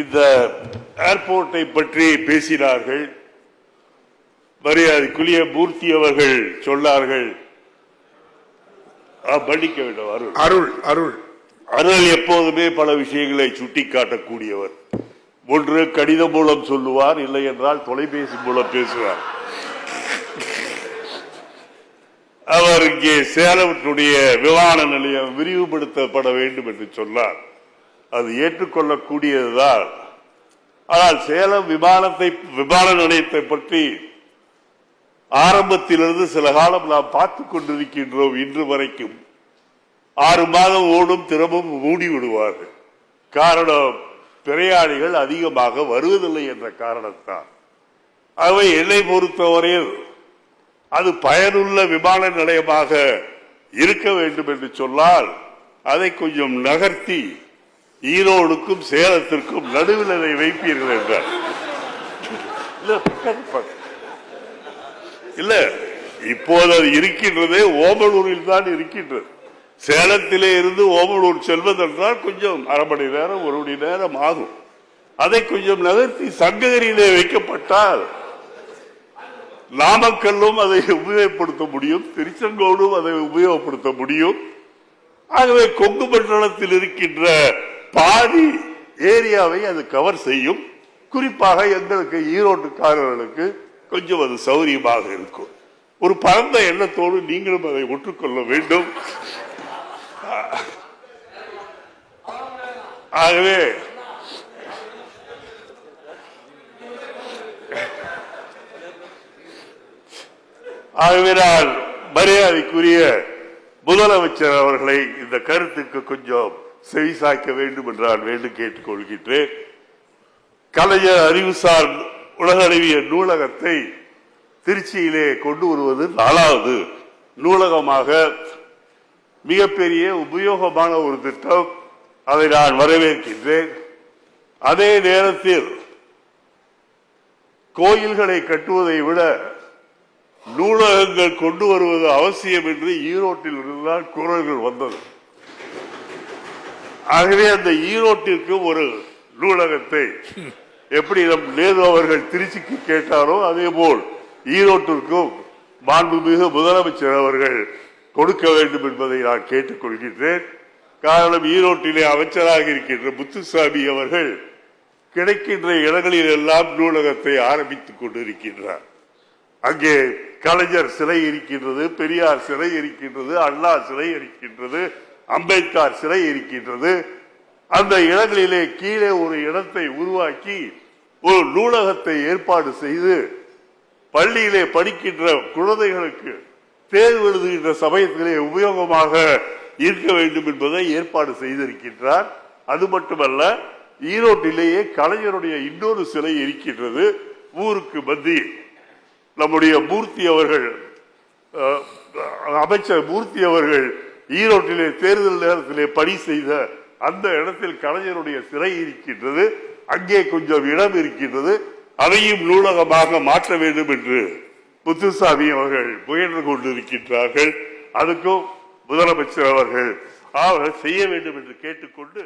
இந்த ஏர்போர்ட்டை பற்றி பேசினார்கள். மரியாதைக்குரிய மூர்த்தி அவர்கள் சொன்னார்கள். மன்னிக்க வேண்டும், அருள் அருள் அருள் அருள் எப்போதுமே பல விஷயங்களை சுட்டிக்காட்டக்கூடியவர். ஒன்று கடிதம் மூலம் சொல்லுவார், இல்லை என்றால் தொலைபேசி மூலம் பேசுவார். அவர் இங்கே சேலத்தினுடைய விமான நிலையம் விரிவுபடுத்தப்பட வேண்டும் என்று சொன்னார். அது ஏற்றுக்கொள்ளக்கூடியதுதான். ஆனால் சேலம் விமான நிலையத்தை பற்றி ஆரம்பத்திலிருந்து சில காலம் நாம் பார்த்துக் கொண்டிருக்கின்றோம். இன்று வரைக்கும் 6 மாதம் ஓடும், திரும்பவும் மூடி விடுவார்கள். காரணம், பிரயாணிகள் அதிகமாக வருவதில்லை என்ற காரணத்தான். ஆகவே என்னை பொறுத்தவரையில் அது பயனுள்ள விமான நிலையமாக இருக்க வேண்டும் என்று சொன்னால் அதை கொஞ்சம் நகர்த்தி ஈரோடுக்கும் சேலத்திற்கும் நடுவில் அதை வைப்பீர்கள் என்றார். இல்ல, இப்போது அது இருக்கின்றதே ஓமலூரில் தான் இருக்கின்றது. சேலத்திலே இருந்து ஓமலூர் செல்வதென்றால் கொஞ்சம் அரை மணி நேரம் 1 மணி நேரம் ஆகும். அதை கொஞ்சம் நகர்த்தி சங்ககிரியிலே வைக்கப்பட்டால் நாமக்கல்லும் அதை உபயோகப்படுத்த முடியும், திருச்செங்கோடும் அதை உபயோகப்படுத்த முடியும். ஆகவே கொங்கு மண்டலத்தில் இருக்கின்ற பாதி ஏரியாவை அது கவர் செய்யும். குறிப்பாக எங்களுக்கு ஈரோட்டுக்காரர்களுக்கு கொஞ்சம் அது சௌரியமாக இருக்கும். ஒரு பரந்த எண்ணத்தோடு நீங்களும் அதை ஒற்றுக்கொள்ள வேண்டும். ஆகவே நான் மரியாதைக்குரிய முதலமைச்சர் அவர்களை இந்த கருத்துக்கு கொஞ்சம் செவிசாய்க்க வேண்டும் என்று நான் வேண்டும் கேட்டுக்கொள்கின்றேன். கலைஞர் அறிவுசார் உலகளவிய நூலகத்தை திருச்சியிலே கொண்டு வருவது 4வது நூலகமாக மிகப்பெரிய உபயோகமான ஒரு திட்டம். அதை நான் வரவேற்கின்றேன். அதே நேரத்தில் கோயில்களை கட்டுவதை விட நூலகங்கள் கொண்டு வருவது அவசியம் என்று ஈரோட்டில் இருந்துதான் குரல்கள் வந்தது. ஆகவே அந்த ஈரோட்டிற்கு ஒரு நூலகத்தை எப்படி நம் நேரு அவர்கள் திருச்சிக்கு கேட்டாரோ அதே போல் ஈரோட்டிற்கும் மாண்புமிகு முதலமைச்சர் அவர்கள் கொடுக்க வேண்டும் என்பதை நான் கேட்டுக்கொள்கின்றேன். காரணம், ஈரோட்டிலே அமைச்சராக இருக்கின்ற முத்துசாமி அவர்கள் கிடைக்கின்ற இடங்களில் எல்லாம் நூலகத்தை ஆரம்பித்துக் கொண்டிருக்கின்றார். அங்கே கலைஞர் சிலை இருக்கின்றது, பெரியார் சிலை இருக்கின்றது, அண்ணா சிலை இருக்கின்றது, அம்பேத்கர் சிலை இருக்கின்றது. அந்த இடங்களிலே கீழே ஒரு இடத்தை உருவாக்கி ஒரு நூலகத்தை ஏற்பாடு செய்து பள்ளியிலே படிக்கின்ற குழந்தைகளுக்கு தேர்வு எழுதுகின்ற சமயத்திலே உபயோகமாக இருக்க வேண்டும் என்பதை ஏற்பாடு செய்திருக்கின்றார். அது மட்டுமல்ல, ஈரோட்டிலேயே கலைஞருடைய இன்னொரு சிலை இருக்கின்றது. ஊருக்கு மத்தியில் நம்முடைய மூர்த்தி அவர்கள், அமைச்சர் மூர்த்தி அவர்கள் ஈரோட்டிலே தேர்தல் நேரத்திலே பணி செய்த அந்த இடத்தில் கலைஞருடைய சிலை இருக்கின்றது. அங்கே கொஞ்சம் இடம் இருக்கின்றது. அதையும் நூலகமாக மாற்ற வேண்டும் என்று முத்துசாமி அவர்கள் முயன்று கொண்டிருக்கின்றார்கள். அதுக்கும் முதலமைச்சர் அவர்கள் செய்ய வேண்டும் என்று கேட்டுக்கொண்டு